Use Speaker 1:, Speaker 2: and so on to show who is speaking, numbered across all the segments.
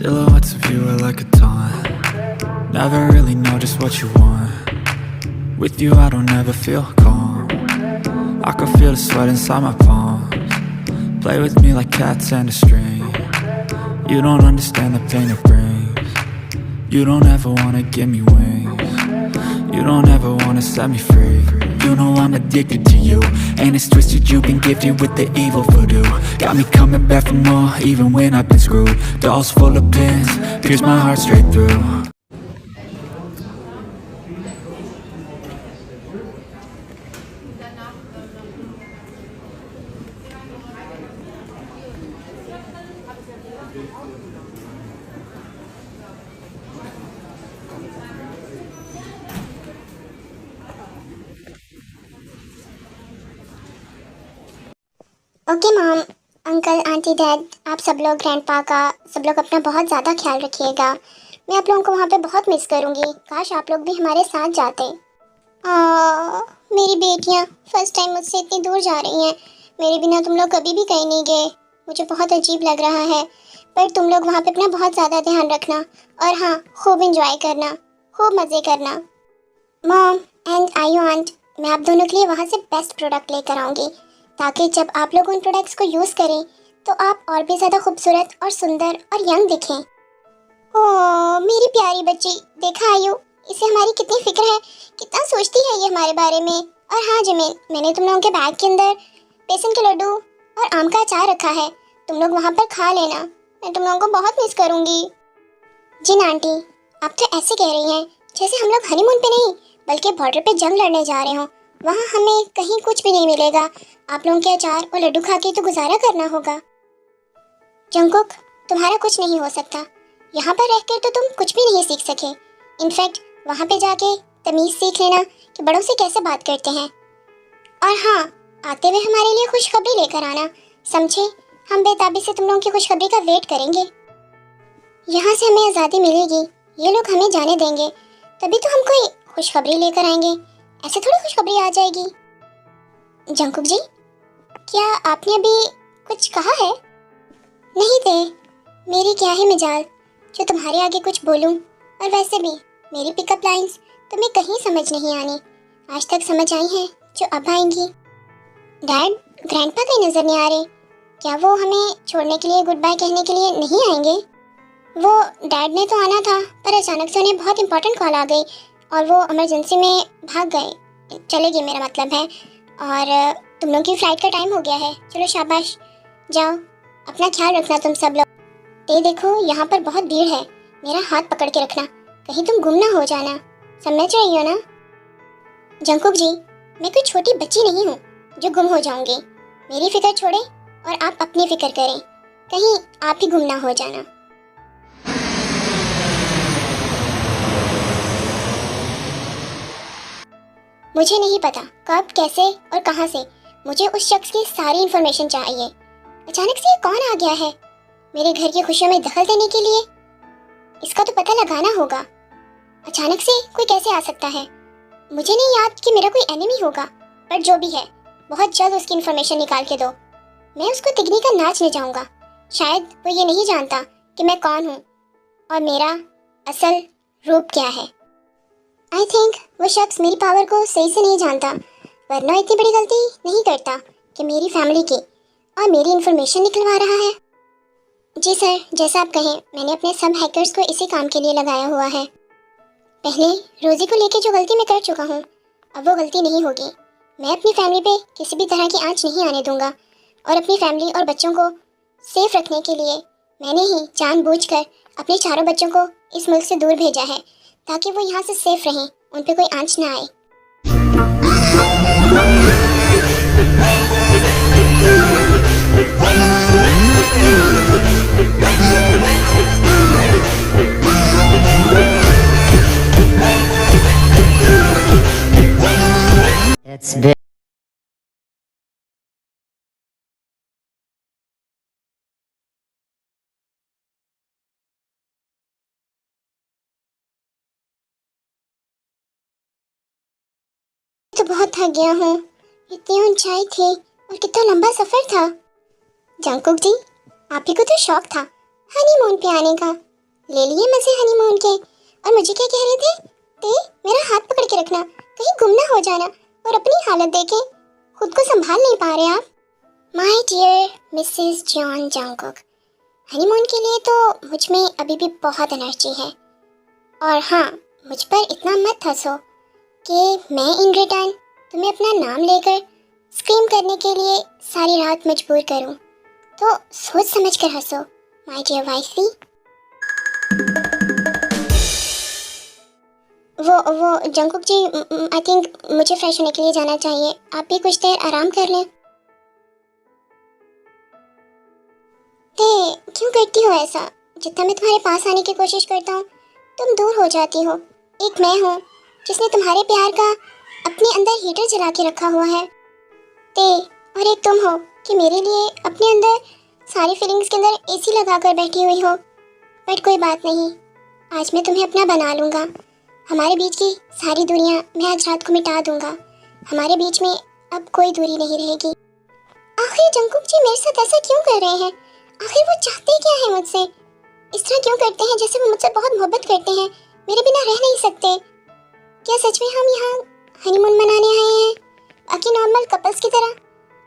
Speaker 1: Silhouettes of you are like a taunt. Never really know just what you want. With you I don't ever feel calm. I can feel the sweat inside my palms. Play with me like cats and a string. You don't understand the pain it brings. You don't ever wanna give me wings. You don't ever wanna set me free. You know I'm addicted to you, and it's twisted, you've been gifted with the evil voodoo. Got me coming back for more, even when I've been screwed. Dolls full of pins, pierce my heart straight through.
Speaker 2: Okay mom, uncle, aunty, dad, आप सब लोग, grandpa का सब लोग अपना बहुत ज़्यादा ख्याल रखिएगा। मैं आप लोगों को वहाँ पे बहुत मिस करूँगी। काश आप लोग भी हमारे साथ जाते। मेरी बेटियाँ फर्स्ट टाइम मुझसे इतनी दूर जा रही हैं। मेरे बिना तुम लोग कभी भी कहीं नहीं गए। मुझे बहुत अजीब लग रहा है, पर तुम लोग वहाँ पे अपना बहुत ज़्यादा ध्यान रखना और हाँ, खूब इंजॉय करना, खूब मज़े करना। मॉम एंड आयु आंट, मैं आप दोनों के लिए वहाँ से बेस्ट प्रोडक्ट लेकर आऊँगी, ताकि जब आप लोग उन प्रोडक्ट्स को यूज़ करें तो आप और भी ज़्यादा खूबसूरत और सुंदर और यंग दिखें। ओह मेरी प्यारी बच्ची, देखा आयु, इसे हमारी कितनी फिक्र है, कितना सोचती है ये हमारे बारे में। और हाँ जिमिन, मैंने तुम लोगों के बैग के अंदर बेसन के लड्डू और आम का अचार रखा है, तुम लोग वहाँ पर खा लेना। मैं तुम लोगों को बहुत मिस करूँगी। जिन आंटी, आप तो ऐसे कह रही हैं जैसे हम लोग हनीमून पे नहीं बल्कि बॉर्डर पे जंग लड़ने जा रहे हों। वहाँ हमें कहीं कुछ भी नहीं मिलेगा। आप लोगों के अचार और लड्डू खा के तो गुजारा करना होगा। जंगकुक, तुम्हारा कुछ नहीं हो सकता। यहाँ पर रहकर तो तुम कुछ भी नहीं सीख सके। इनफैक्ट वहाँ पे जाके तमीज़ सीख लेना कि बड़ों से कैसे बात करते हैं। और हाँ, आते हुए हमारे लिए खुशखबरी लेकर आना, समझे? हम बेताबी से तुम लोगों की खुशखबरी का वेट करेंगे। यहाँ से हमें आज़ादी मिलेगी, ये लोग हमें जाने देंगे, तभी तो हम कोई खुशखबरी लेकर आएंगे। ऐसे थोड़ी खुशखबरी आ जाएगी। जंगकुक जी, क्या आपने अभी कुछ कहा है? नहीं दे, मेरी क्या है मजाल जो तुम्हारे आगे कुछ बोलूं। और वैसे भी मेरी पिकअप लाइंस तुम्हें कहीं समझ नहीं आनी। आज तक समझ आई हैं जो अब आएंगी। डैड, ग्रैंडपा कहीं नज़र नहीं आ रहे। क्या वो हमें छोड़ने के लिए, गुड बाय कहने के लिए नहीं आएंगे? वो डैड ने तो आना था, पर अचानक से उन्हें बहुत इंपॉर्टेंट कॉल आ गई और वो इमरजेंसी में भाग गए, चले गए मेरा मतलब है। और तुम लोगों की फ़्लाइट का टाइम हो गया है। चलो शाबाश, जाओ, अपना ख्याल रखना तुम सब लोग। ये देखो, यहाँ पर बहुत भीड़ है, मेरा हाथ पकड़ के रखना, कहीं तुम गुम ना हो जाना। समझ रही हो ना? जंगकुक जी, मैं कोई छोटी बच्ची नहीं हूँ जो गुम हो जाऊंगी। मेरी फिक्र छोड़ें और आप अपनी फिक्र करें, कहीं आप ही गुम ना हो जाना। मुझे नहीं पता कब, कैसे और कहां से, मुझे उस शख्स की सारी इन्फॉर्मेशन चाहिए। अचानक से ये कौन आ गया है मेरे घर की खुशियों में दखल देने के लिए? इसका तो पता लगाना होगा। अचानक से कोई कैसे आ सकता है? मुझे नहीं याद कि मेरा कोई एनिमी होगा, पर जो भी है बहुत जल्द उसकी इन्फॉर्मेशन निकाल के दो। मैं उसको तिगनी का नाच ले जाऊंगा। शायद वो ये नहीं जानता कि मैं कौन हूँ और मेरा असल रूप क्या है। आई थिंक वो शख्स मेरी पावर को सही से नहीं जानता, वरना इतनी बड़ी गलती नहीं करता कि मेरी फैमिली की और मेरी इन्फॉर्मेशन निकलवा रहा है। जी सर, जैसा आप कहें, मैंने अपने सब हैकर्स को इसी काम के लिए लगाया हुआ है। पहले रोज़ी को लेके जो गलती मैं कर चुका हूँ, अब वो गलती नहीं होगी। मैं अपनी फैमिली पे किसी भी तरह की आंच नहीं आने दूंगा और अपनी फैमिली और बच्चों को सेफ रखने के लिए मैंने ही जानबूझकर अपने चारों बच्चों को इस मुल्क से दूर भेजा है, ताकि वो यहाँ से सेफ रहें, उन पे कोई आंच ना आए। तो बहुत थक गया हूँ। इतनी ऊंचाई थी और कितना लंबा सफर था। जंगकुक जी, आप ही को तो शौक था हनीमून पे आने का। ले लिए मजे हनीमून के। और मुझे क्या कह रहे थे? मेरा हाथ पकड़ के रखना, कहीं गुम ना हो जाना। और अपनी हालत देखें, खुद को संभाल नहीं पा रहे आप। My dear Mrs John Jungkook, honeymoon के लिए तो मुझ में अभी भी बहुत एनर्जी है। और हाँ, मुझ पर इतना मत हंसो कि मैं इन रिटर्न तुम्हें अपना नाम लेकर स्क्रीम करने के लिए सारी रात मजबूर करूं। तो सोच समझ कर हंसो माय डियर वाइफी। वो जंगकुक जी, आई थिंक मुझे फ्रेश होने के लिए जाना चाहिए। आप भी कुछ देर आराम कर लें। क्यों करती हो ऐसा? जितना मैं तुम्हारे पास आने की कोशिश करता हूँ, तुम दूर हो जाती हो। एक मैं हूँ जिसने तुम्हारे प्यार का अपने अंदर हीटर जला के रखा हुआ है। और एक तुम हो कि मेरे लिए अपने अंदर सारी फीलिंग्स के अंदर एसी लगाकर बैठी हुई हो। बट कोई बात नहीं, आज मैं तुम्हें अपना बना लूँगा। हमारे बीच की सारी दूरियां मैं आज रात को मिटा दूंगा। हमारे बीच में अब कोई दूरी नहीं रहेगी। आखिर जंगकुक जी मेरे साथ ऐसा क्यों कर रहे हैं? आखिर वो चाहते क्या है मुझसे? इस तरह क्यों करते हैं जैसे वो मुझसे बहुत मोहब्बत करते हैं, मेरे बिना रह नहीं सकते। क्या सच में हम यहाँ हनीमून मनाने आए हैं, बाकी नॉर्मल कपल्स की तरह?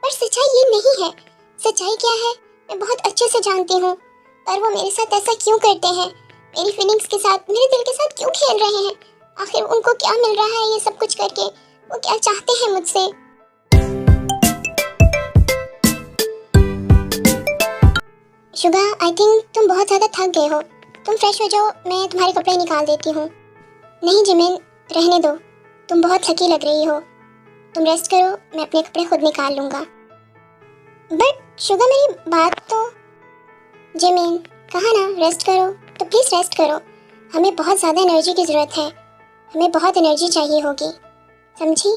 Speaker 2: पर सच्चाई ये नहीं है। सच्चाई क्या है मैं बहुत अच्छे से जानती हूँ। पर वो मेरे साथ ऐसा क्यों करते हैं? मेरी फीलिंग्स के साथ, मेरे दिल के साथ क्यों खेल रहे हैं? आखिर उनको क्या मिल रहा है ये सब कुछ करके? वो क्या चाहते हैं मुझसे? शुगा, आई थिंक तुम बहुत ज़्यादा थक गए हो। तुम फ्रेश हो जाओ, मैं तुम्हारे कपड़े निकाल देती हूँ। नहीं जिमिन, रहने दो। तुम बहुत थकी लग रही हो। तुम रेस्ट करो, मैं अपने कपड़े खुद निकाल लूँगा। बट शुगा, मेरी बात तो। जिमिन, कहा ना रेस्ट करो, तो प्लीज़ रेस्ट करो। हमें बहुत ज़्यादा एनर्जी की ज़रूरत है। हमें बहुत एनर्जी चाहिए होगी, समझी?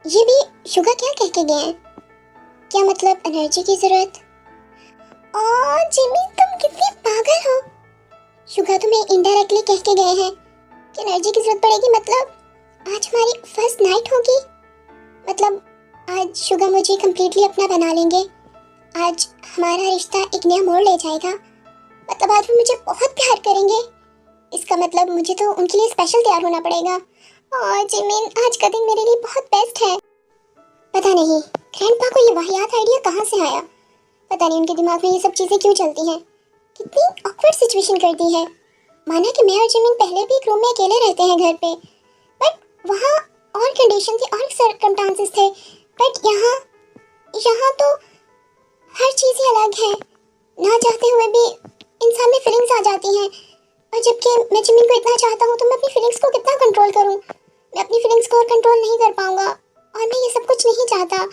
Speaker 2: ये भी शुगा क्या कह के गए हैं? क्या मतलब एनर्जी की ज़रूरत? ओह जिमी, तुम कितनी पागल हो। शुगा तुम्हें इनडायरेक्टली कह के गए हैं कि एनर्जी की ज़रूरत पड़ेगी। मतलब आज हमारी फर्स्ट नाइट होगी। मतलब आज शुगा मुझे कंप्लीटली अपना बना लेंगे। आज हमारा रिश्ता एक नया मोड़ ले जाएगा। मतलब आज वो मुझे बहुत प्यार करेंगे। इसका मतलब मुझे तो उनके लिए स्पेशल तैयार होना पड़ेगा। और जिमिन, आज का दिन मेरे लिए बहुत बेस्ट है। पता नहीं ग्रैंडपा को ये वाहियात आइडिया कहाँ से आया। पता नहीं उनके दिमाग में ये सब चीज़ें क्यों चलती हैं। कितनी ऑकवर्ड सिचुएशन कर दी है। माना कि मैं और जिमिन पहले भी एक रूम में अकेले रहते हैं घर पे, बट वहाँ और कंडीशन थी और सर्कमस्टांसेस थे। बट यहाँ तो हर चीज़ ही अलग है। ना चाहते हुए भी इंसान में फीलिंग्स आ जाती हैं। और जबकि मैं जिमिन को इतना चाहता हूँ तो मैं अपनी फीलिंग्स को कितना कंट्रोल करूँ? मैं अपनी फीलिंग्स को और कंट्रोल नहीं कर पाऊँगा। और मैं ये सब कुछ नहीं चाहता।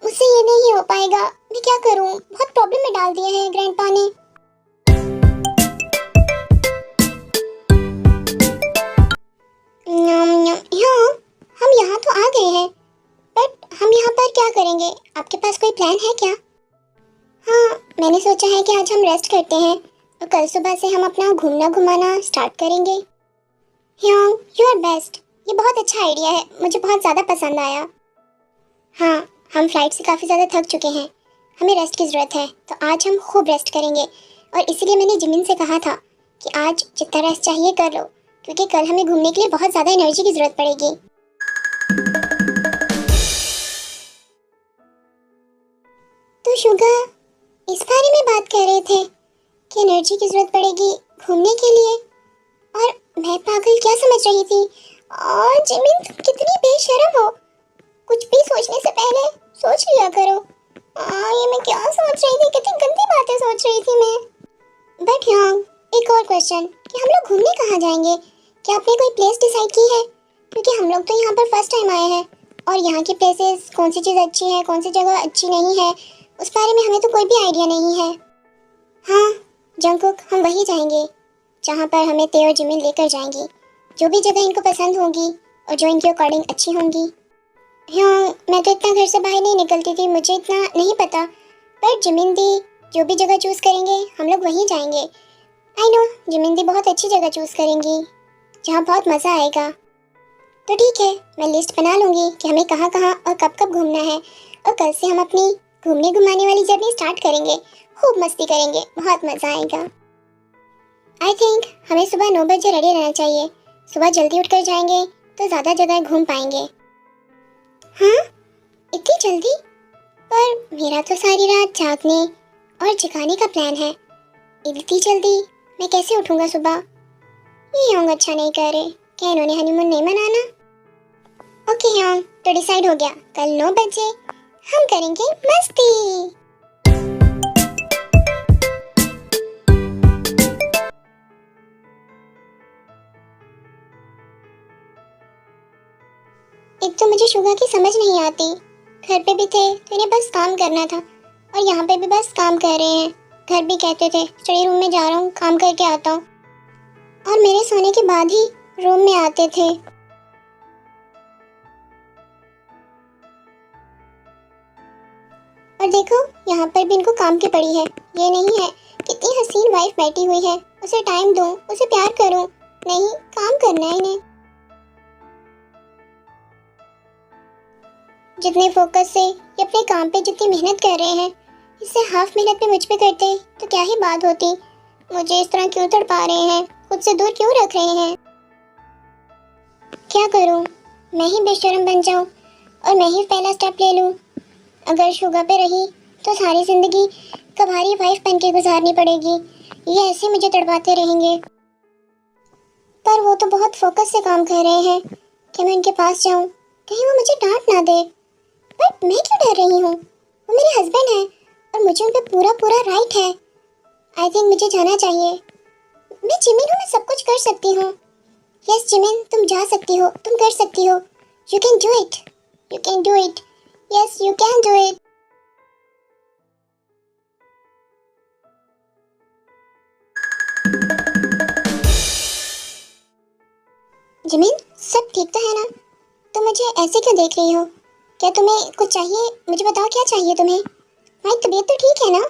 Speaker 2: मुझसे ये नहीं हो पाएगा। मैं क्या करूँ? बहुत प्रॉब्लम में डाल दिया है ग्रैंडपा ने। हाँ, हम यहाँ तो आ गए हैं, बट हम यहाँ पर क्या करेंगे? आपके पास कोई प्लान है क्या? हाँ, मैंने सोचा है कि आज हम रेस्ट करते हैं और कल सुबह से हम अपना घूमना घुमाना स्टार्ट करेंगे। ह्योंग, यू आर बेस्ट। ये बहुत अच्छा आइडिया है, मुझे बहुत ज़्यादा पसंद आया। हाँ, हम फ्लाइट से काफ़ी ज़्यादा थक चुके हैं, हमें रेस्ट की ज़रूरत है। तो आज हम खूब रेस्ट करेंगे। और इसीलिए मैंने जिमिन से कहा था कि आज जितना रेस्ट चाहिए कर लो, क्योंकि कल हमें घूमने के लिए बहुत ज़्यादा एनर्जी की ज़रूरत पड़ेगी। तो शुगा इस बारे में बात कर रहे थे कि एनर्जी की ज़रूरत पड़ेगी घूमने के लिए, और मैं पागल क्या समझ रही थी। और जिमिन, तुम कितनी बेशर्म हो। कुछ भी सोचने से पहले सोच लिया करो। ये मैं क्या सोच रही थी? कितनी गंदी बातें सोच रही थी मैं। बट हाँ, एक और क्वेश्चन कि हम लोग घूमने कहाँ जाएंगे? क्या आपने कोई प्लेस डिसाइड की है? क्योंकि हम लोग तो यहाँ पर फर्स्ट टाइम आए हैं और यहाँ की प्लेसेस कौन सी चीज़ अच्छी है, कौन सी जगह अच्छी नहीं है, उस बारे में हमें तो कोई भी आइडिया नहीं है। हाँ जंगकुक, हम वहीं जाएंगे जहाँ पर हमें ते और जिमिन लेकर जाएंगी, जो भी जगह इनको पसंद होगी और जो इनके अकॉर्डिंग अच्छी होंगी। हाँ, मैं तो इतना घर से बाहर नहीं निकलती थी, मुझे इतना नहीं पता, पर जिमिन दी जो भी जगह चूज़ करेंगे हम लोग वहीं जाएंगे। आई नो जिमिन दी बहुत अच्छी जगह चूज़ करेंगी जहाँ बहुत मज़ा आएगा। तो ठीक है, मैं लिस्ट बना लूँगी कि हमें कहाँ कहाँ और कब कब घूमना है, और कल से हम अपनी घूमने घुमाने वाली जर्नी स्टार्ट करेंगे। खूब मस्ती करेंगे, बहुत मज़ा आएगा। आई थिंक हमें सुबह 9 बजे रेडी रहना चाहिए। सुबह जल्दी उठकर जाएंगे तो ज़्यादा जगह घूम पाएंगे। हाँ, इतनी जल्दी? पर मेरा तो सारी रात जागने और जगाने का प्लान है। इतनी जल्दी मैं कैसे उठूँगा सुबह? ये योंग अच्छा नहीं कर रहे, क्या इन्होंने हनीमून नहीं मनाना? ओके योंग, तो डिसाइड हो गया, कल 9 बजे हम करेंगे मस्ती। एक तो मुझे शुगा की समझ नहीं आती, घर पे भी थे तो इन्हें बस काम करना था, और यहाँ पे भी बस काम कर रहे हैं। घर भी कहते थे स्टडी रूम में जा रहा हूँ, काम करके आता हूँ, और मेरे सोने के बाद ही रूम में आते थे। और देखो यहाँ पर भी इनको काम की पड़ी है। ये नहीं है कितनी हसीन वाइफ बैठी हुई है, उसे टाइम दूं, उसे प्यार करूं, नहीं, काम करना है इन्हें। जितने फोकस से ये अपने काम पे जितनी मेहनत कर रहे हैं, इससे हाफ मेहनत में मुझ पे करते तो क्या ही बात होती। मुझे इस तरह क्यों तड़पा रहे हैं, खुद से दूर क्यों रख रहे हैं? क्या करूं, मैं ही बेशर्म बन जाऊं और मैं ही पहला स्टेप ले लूं? अगर शुगा पे रही तो सारी जिंदगी कबारी वाइफ बन के गुजारनी पड़ेगी। ये ऐसे मुझे तड़पाते रहेंगे। पर वो तो बहुत फोकस से काम कर रहे हैं कि मैं उनके पास जाऊं, कहीं वो मुझे डांट ना दे। बट मैं क्यों डर रही हूँ? वो मेरे हस्बैंड हैं और मुझे उन पे पूरा पूरा राइट है। आई थिंक मुझे जाना चाहिए। मैं जिमिन हूँ, मैं सब कुछ कर सकती हूँ। यस जिमिन, तुम जा सकती हो, तुम कर सकती हो। You can do it, you can do it, yes you can do it. Jimin, सब ठीक तो है ना? तुम मुझे ऐसे क्यों देख रही हो? क्या तुम्हें कुछ चाहिए? मुझे बताओ क्या चाहिए तुम्हें? तुम्हारी तबीयत तो ठीक है ना?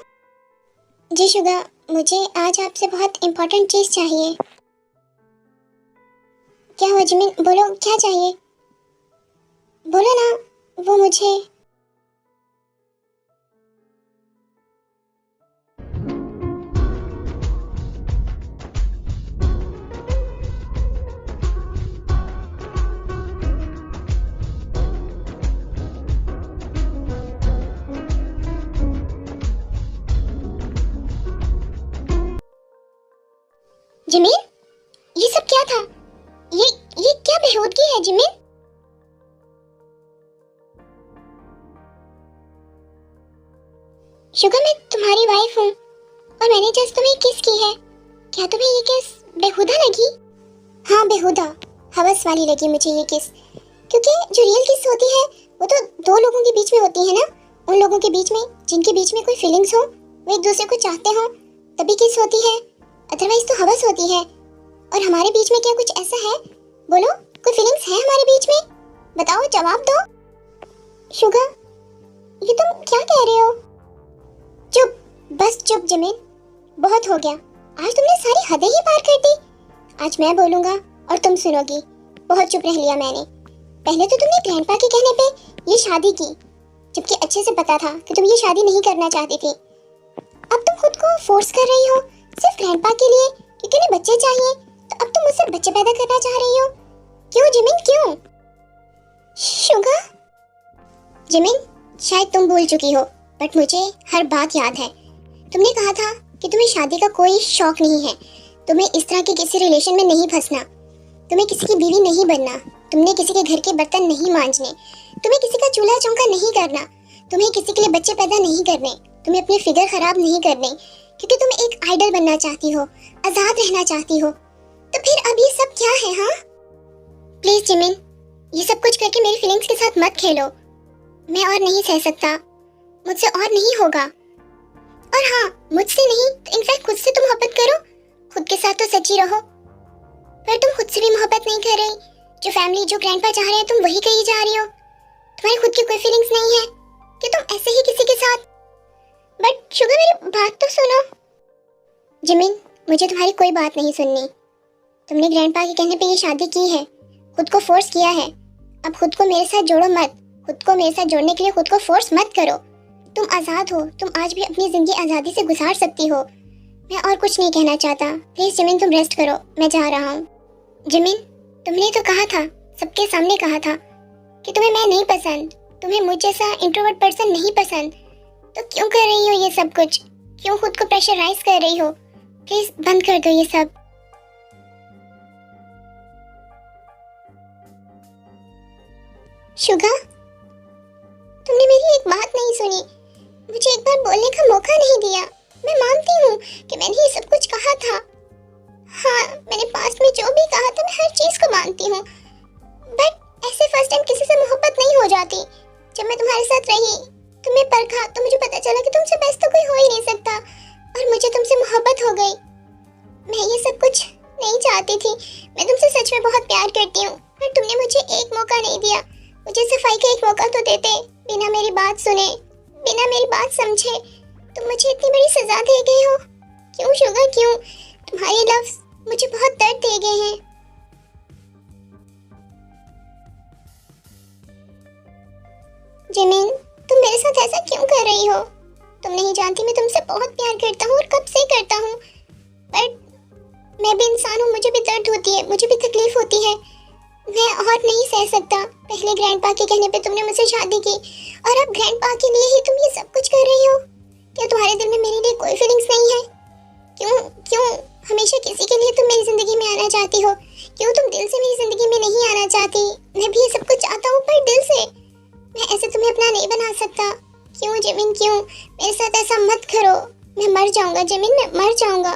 Speaker 2: जी शुगा, मुझे आज आपसे बहुत इम्पोर्टेंट चीज़ चाहिए। क्या हुआ जिमिन, बोलो क्या चाहिए? बोलो ना। वो मुझे जिमिन, ये सब क्या था? ये क्या बेहूदगी है जिमिन? शुगर, मैं तुम्हारी वाइफ हूँ और मैंने जस्ट तुम्हें किस की है। क्या तुम्हें ये किस बेहुदा लगी? हाँ बेहुदा, हवस वाली लगी मुझे ये किस, क्योंकि जो रियल किस होती है वो तो दो लोगों के बीच में होती है ना। उन लोगों के बीच में जिनके बीच में कोई फीलिंग्स हो, वो एक दूसरे को चाहते हो, तभी किस होती है। अदरवाइज तो हवस होती है। और हमारे बीच में क्या कुछ ऐसा है? बोलो, कोई फीलिंग्स है हमारे बीच में? बताओ, जवाब दो। शुगा, ये तुम क्या कह रहे हो? चुप, बस चुप जिमिन, बहुत हो गया। आज तुमने सारी हदें ही पार कर दी। आज मैं बोलूंगा और तुम सुनोगी। बहुत चुप रह लिया मैंने। पहले तो तुमने ग्रैंडपा के कहने पे ये शादी की, जबकि अच्छे से पता था कि तुम ये शादी नहीं करना चाहती थी। अब तुम खुद को फोर्स कर रही हो सिर्फ ग्रैंडपा के लिए, क्योंकि उन्हें बच्चे चाहिए, तो अब तुम मुझसे बच्चे पैदा करना चाह रही हो। क्यों जिमिन, क्यों? शुगा, जिमिन, शायद तुम भूल चुकी हो, बट मुझे हर बात याद है। तुमने कहा था कि तुम्हें शादी का कोई शौक नहीं है, तुम्हें इस तरह के किसी रिलेशन में नहीं फंसना, तुम्हें किसी की बीवी नहीं बनना, तुमने किसी के घर के बर्तन नहीं मांजने, तुम्हें किसी का चूल्हा चौका नहीं करना, तुम्हें किसी के लिए बच्चे पैदा नहीं करने, तुम्हें अपनी फिगर खराब नहीं करने, क्योंकि तुम एक आइडल बनना चाहती हो, आजाद रहना चाहती हो। तो फिर अब ये सब क्या है? हाँ प्लीज जिमिन, ये सब कुछ करके मेरी फीलिंग्स के साथ मत खेलो। मैं और नहीं सह सकता, मुझसे और नहीं होगा। और हाँ, मुझसे नहीं तो इनफैक्ट खुद से तुम मोहब्बत करो, खुद के साथ तो सच्ची रहो। पर तुम खुद से भी मोहब्बत नहीं कर रही। जो फैमिली, जो ग्रैंडपा चाह रहे हैं तुम वही कही जा रही हो। तुम्हारी खुद की कोई फीलिंग्स नहीं है कि तुम ऐसे ही किसी के साथ। बट शुगर, मेरी बात तो सुनो। जिमिन, मुझे तुम्हारी कोई बात नहीं सुननी। तुमने ग्रैंडपा के कहने पे ये शादी की है, खुद को फोर्स किया है। अब खुद को मेरे साथ जोड़ो मत। खुद को मेरे साथ जोड़ने के लिए खुद को फोर्स मत करो। तुम आज़ाद हो, तुम आज भी अपनी जिंदगी आज़ादी से गुजार सकती हो। मैं और कुछ नहीं कहना चाहता। प्लीज जिमिन, तुम रेस्ट करो, मैं जा रहा हूँ। जिमिन, तुमने तो कहा था, सबके सामने कहा था कि तुम्हें मैं नहीं पसंद, तुम्हें मुझ जैसा इंट्रोवर्ट पर्सन नहीं पसंद। तो क्यों कर रही हो ये सब कुछ? क्यों खुद को प्रेशराइज कर रही हो? प्लीज बंद कर दो ये सब। शुगा, तुमने मेरी एक बात नहीं सुनी, मुझे एक बार बोलने का मौका नहीं दिया। मैं मानती हूँ कि मैंने ये सब कुछ कहा था। हाँ, मैंने पास्ट में जो भी कहा था मैं हर चीज को मानती हूँ। बट ऐसे फर्स्ट टाइम किसी से मोहब्बत नहीं हो जाती। जब मैं तुम्हारे साथ रही, तुम्हें परखा, तो मुझे पता चला कि तुमसे बेस्ट तो कोई हो ही नहीं सकता, और मुझे तुमसे मोहब्बत हो गई। मैं ये सब कुछ नहीं चाहती थी। मैं तुमसे सच में बहुत प्यार करती हूँ, पर तुमने मुझे एक मौका नहीं दिया। मुझे सफाई का एक मौका तो देते। बिना मेरी बात सुने, बिना मेरी बात समझे तुम मुझे इतनी बड़ी सजा दे गए हो। क्यों शुगा, क्यों? तुम्हारे लफ्ज मुझे बहुत दर्द दे गए हैं। जिमिन, तुम मेरे साथ ऐसा क्यों कर रही हो? तुम नहीं जानती मैं तुमसे बहुत प्यार करता हूँ, और कब से करता हूँ। बट मैं भी इंसान हूँ, मुझे भी दर्द होती है, मुझे भी तकलीफ होती है। मैं और नहीं सह सकता। पहले ग्रैंडपा के कहने पे तुमने मुझसे शादी की, और अब ग्रैंडपा के लिए ही तुम ये सब कुछ कर रही हो। क्या तुम्हारे दिल में मेरे लिए कोई फीलिंग्स नहीं है? क्यों हमेशा किसी के लिए तुम मेरी जिंदगी में आना चाहती हो? क्यों तुम दिल से मेरी जिंदगी में नहीं आना चाहती? मैं भी ये सब कुछ चाहता हूँ, पर दिल से। मैं ऐसे तुम्हें अपना नहीं बना सकता। क्यों जिमिन, क्यों? मेरे साथ ऐसा मत करो। मैं मर जाऊंगा जिमिन, मैं मर जाऊंगा।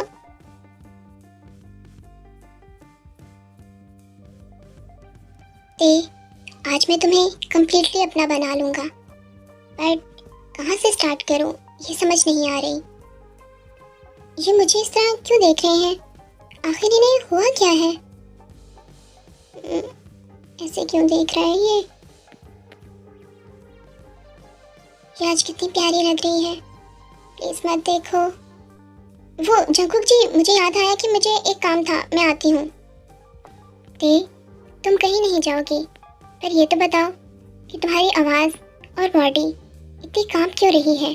Speaker 2: आज मैं तुम्हें कंप्लीटली अपना बना लूंगा, बट कहाँ से स्टार्ट करूं ये समझ नहीं आ रही। ये मुझे इस तरह क्यों देख रहे हैं? आखिर इन्हें हुआ क्या है? ऐसे क्यों देख रहा है ये आज कितनी प्यारी लग रही है। प्लीज मत देखो। वो जंकुक जी, मुझे याद आया कि मुझे एक काम था, मैं आती हूँ। तुम कहीं नहीं जाओगी, पर ये तो बताओ कि तुम्हारी आवाज़ और बॉडी इतनी कांप क्यों रही है?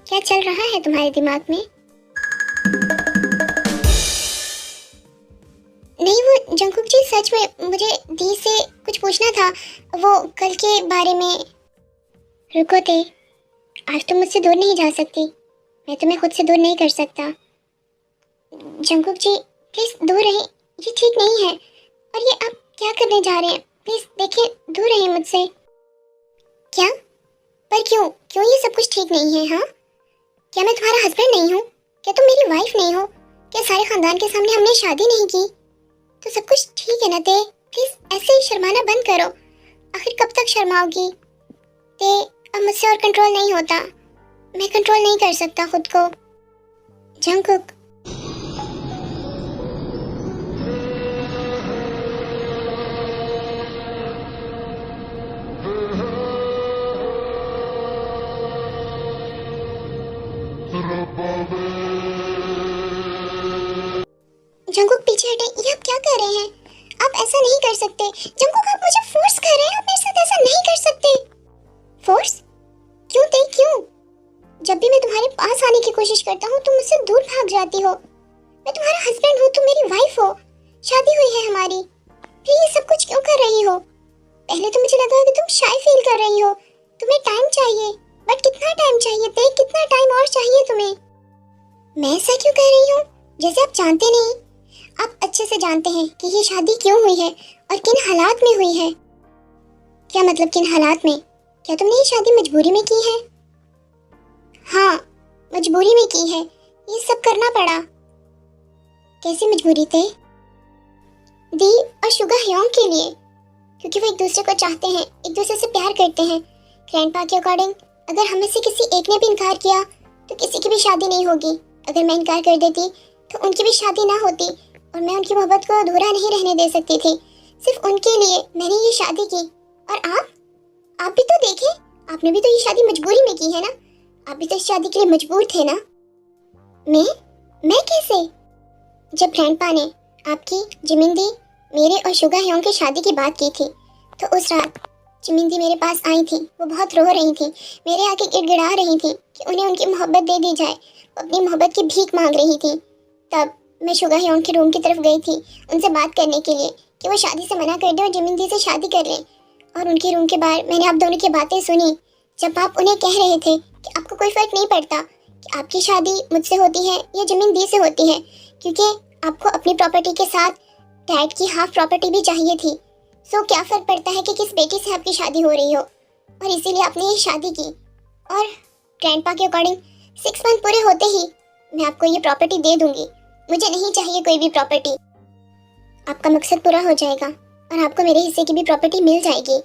Speaker 2: क्या चल रहा है तुम्हारे दिमाग में? नहीं, वो जंकुक जी, सच में मुझे दी से कुछ पूछना था, वो कल के बारे में। रुको आज तुम मुझसे दूर नहीं जा सकती। मैं तुम्हें खुद से दूर नहीं कर सकता। जंकुक जी, प्लीज दूर रहें, ये ठीक नहीं है। और ये आप क्या करने जा रहे हैं? प्लीज देखिए, दूर रहिए मुझसे। क्या? पर क्यों ये सब कुछ ठीक नहीं है? हाँ, क्या मैं तुम्हारा हस्बैंड नहीं हूँ? क्या तुम मेरी वाइफ नहीं हो? क्या सारे खानदान के सामने हमने शादी नहीं की? तो सब कुछ ठीक है ना? प्लीज ऐसे ही शर्माना बंद करो। आखिर कब तक शर्माओगी? अब मुझसे और कंट्रोल नहीं होता। मैं कंट्रोल नहीं कर सकता खुद को। जंकुक, जंकुक पीछे हटे। ये आप क्या कर रहे हैं? आप ऐसा नहीं कर सकते। जंकुक, आप मुझे फोर्स कर रहे हैं। आप मेरे साथ ऐसा नहीं कर सकते। फोर्स? क्यों? जब भी मैं तुम्हारे पास आने की कोशिश करता हूँ तुम मुझसे दूर भाग जाती हो। मैं तुम्हारा हस्बैंड हूँ, तुम मेरी वाइफ हो, शादी हुई है हमारी। फिर ये सब कुछ क्यों कर रही हो? पहले तो मुझे लगा कि तुम शाय फील कर रही हो, तुम्हें टाइम चाहिए। बट कितना टाइम चाहिए? कितना टाइम और चाहिए तुम्हें? मैं ऐसा क्यों कर रही हूँ जैसे आप जानते नहीं? आप अच्छे से जानते हैं कि ये शादी क्यों हुई है और किन हालात में हुई है। क्या मतलब किन हालात में? क्या तुमने ये शादी मजबूरी में की है? हाँ, मजबूरी में की है। ये सब करना पड़ा। कैसी मजबूरी थे? दी और शुगा ह्योंग के लिए, क्योंकि वो एक दूसरे को चाहते हैं, एक दूसरे से प्यार करते हैं। ग्रैंडपा के अकॉर्डिंग अगर हमें से किसी एक ने भी इनकार किया तो किसी की भी शादी नहीं होगी। अगर मैं इनकार कर देती तो उनकी भी शादी ना होती और मैं उनकी मोहब्बत को अधूरा नहीं रहने दे सकती थी। सिर्फ उनके लिए मैंने ये शादी की। और आप भी तो देखें, आपने भी तो ये शादी मजबूरी में की है ना। आप भी तो इस शादी के लिए मजबूर थे ना। मैं कैसे? जब ग्रैंडपा ने आपकी जिमिंदी मेरे और शुगा ह्योंग की शादी की बात की थी तो उस रात जिमिंदी मेरे पास आई थी। वो बहुत रो रही थी, मेरे आके गिड़गिड़ा रही थी कि उन्हें उनकी मोहब्बत दे दी जाए। वो अपनी मोहब्बत की भीख मांग रही थी। तब मैं शुगा ह्योंग के रूम की तरफ गई थी उनसे बात करने के लिए कि वो शादी से मना कर दें और जिमिंदी से शादी कर लें। और उनके रूम के बाहर मैंने आप दोनों की बातें सुनी जब आप उन्हें कह रहे थे कि आपको कोई फर्क नहीं पड़ता कि आपकी शादी मुझसे होती है या जिमिंदी से होती है, क्योंकि आपको अपनी प्रॉपर्टी के साथ डैड की हाफ प्रॉपर्टी भी चाहिए थी। सो क्या फर्क पड़ता है कि किस बेटी से आपकी शादी हो रही हो। और इसीलिए आपने ये शादी की। और ग्रैंडपा के अकॉर्डिंग 6 मंथ पूरे होते ही मैं आपको ये प्रॉपर्टी दे दूंगी। मुझे नहीं चाहिए कोई भी प्रॉपर्टी। आपका मकसद पूरा हो जाएगा और आपको मेरे हिस्से की भी प्रॉपर्टी मिल जाएगी।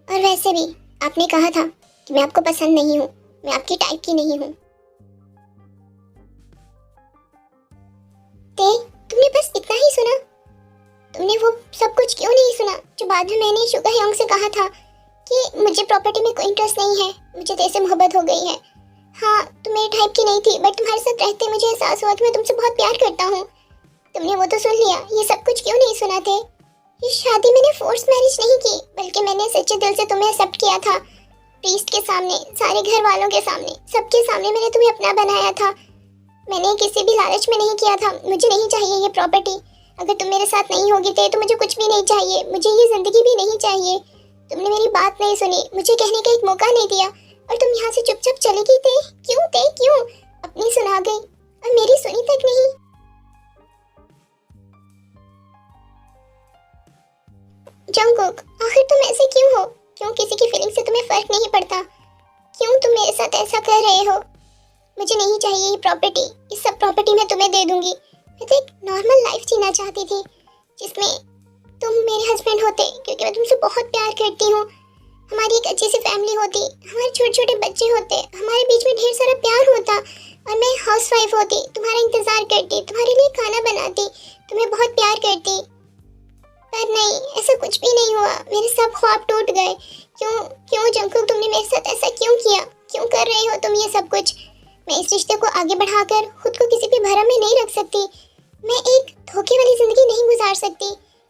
Speaker 2: और वैसे भी आपने कहा था कि मैं आपको पसंद नहीं हूँ, मैं आपकी टाइप की नहीं हूँ। तुमने बस इतना ही सुना? तुमने वो सब कुछ क्यों नहीं सुना जो बाद में मैंने शुगा ह्योंग से कहा था कि मुझे प्रॉपर्टी में कोई इंटरेस्ट नहीं है, मुझे तेरे से मोहब्बत हो गई है। हाँ, तुम मेरे टाइप की नहीं थी, बट तुम्हारे साथ रहते मुझे एहसास हुआ कि मैं तुमसे बहुत प्यार करता हूँ। तुमने वो तो सुन लिया, ये सब कुछ क्यों नहीं सुना थे? ये शादी मैंने फोर्स मैरिज नहीं की, बल्कि मैंने सच्चे दिल से तुम्हें एक्सेप्ट किया था। प्रीस्ट के सामने, सारे घर वालों के सामने, सबके सामने मैंने तुम्हें अपना बनाया था। मैंने किसी भी लालच में नहीं किया था। मुझे नहीं चाहिए ये प्रॉपर्टी। अगर तुम मेरे साथ नहीं होगी तो मुझे कुछ भी नहीं चाहिए, मुझे ये जिंदगी भी नहीं चाहिए। तुमने मेरी बात नहीं सुनी, मुझे कहने का एक मौका नहीं दिया और तुम यहाँ से चुपचाप चली गई। क्यों? अपनी सुना गई और मेरी सुनी तक नहीं। जंगकुक, आखिर तुम ऐसे क्यों हो? क्यों किसी की फीलिंग से तुम्हें फर्क नहीं पड़ता? क्यों तुम मेरे साथ ऐसा कर रहे हो? मुझे नहीं चाहिए ये प्रॉपर्टी। इस सब प्रॉपर्टी मैं तुम्हें दे दूंगी। मैं तो एक नॉर्मल लाइफ जीना चाहती थी जिसमें तुम मेरे हस्बैंड होते, क्योंकि मैं तुमसे बहुत प्यार करती हूँ। हमारी एक अच्छी सी फैमिली होती, हमारे छोटे छोटे बच्चे होते, हमारे बीच में ढेर सारा प्यार होता और मैं हाउसवाइफ होती, तुम्हारा इंतजार करती, तुम्हारे लिए खाना बनाती, तुम्हें बहुत प्यार करती। पर नहीं, ऐसा कुछ भी नहीं हुआ। मेरे सब ख्वाब टूट गए। क्यों जंगकुक, तुमने मेरे साथ ऐसा क्यों किया? क्यों कर रहे हो तुम ये सब कुछ? मैं इस रिश्ते को आगे बढ़ाकर खुद को किसी भी भरम में नहीं रख सकती। मैं एक धोखे वाली जिंदगी नहीं गुजार सकती,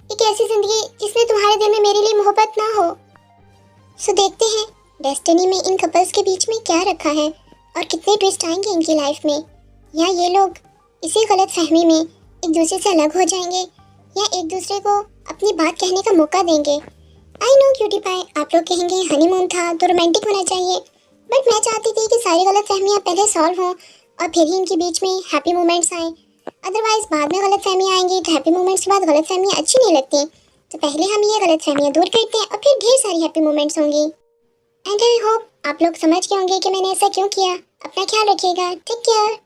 Speaker 2: एक ऐसी जिंदगी जिसमें तुम्हारे दिल में मेरे लिए मोहब्बत ना हो। सो देखते हैं डेस्टिनी में इन कपल्स के बीच में क्या रखा है और कितने ट्विस्ट आएंगे इनकी लाइफ में, या ये लोग इसी गलत फहमी में एक दूसरे से अलग हो जाएंगे या एक दूसरे को अपनी बात कहने का मौका देंगे। आई नो क्यूटी पाई, आप लोग कहेंगे हनीमून था तो रोमांटिक होना चाहिए, बट मैं चाहती थी कि सारी गलत फहमियाँ पहले सॉल्व हों और फिर ही इनके बीच में हैप्पी मोमेंट्स आएँ। अदरवाइज बाद में गलत फहमियाँ आएंगी तो हैप्पी मोमेंट्स के बाद गलत फहमियाँ अच्छी नहीं लगती। तो पहले हम ये गलत फहमियाँ दूर करते हैं और फिर ढेर सारी हैप्पी मोमेंट्स होंगी। एंड आई होप आप लोग समझ गए होंगे कि मैंने ऐसा क्यों किया। अपना ख्याल रखिएगा। Take care.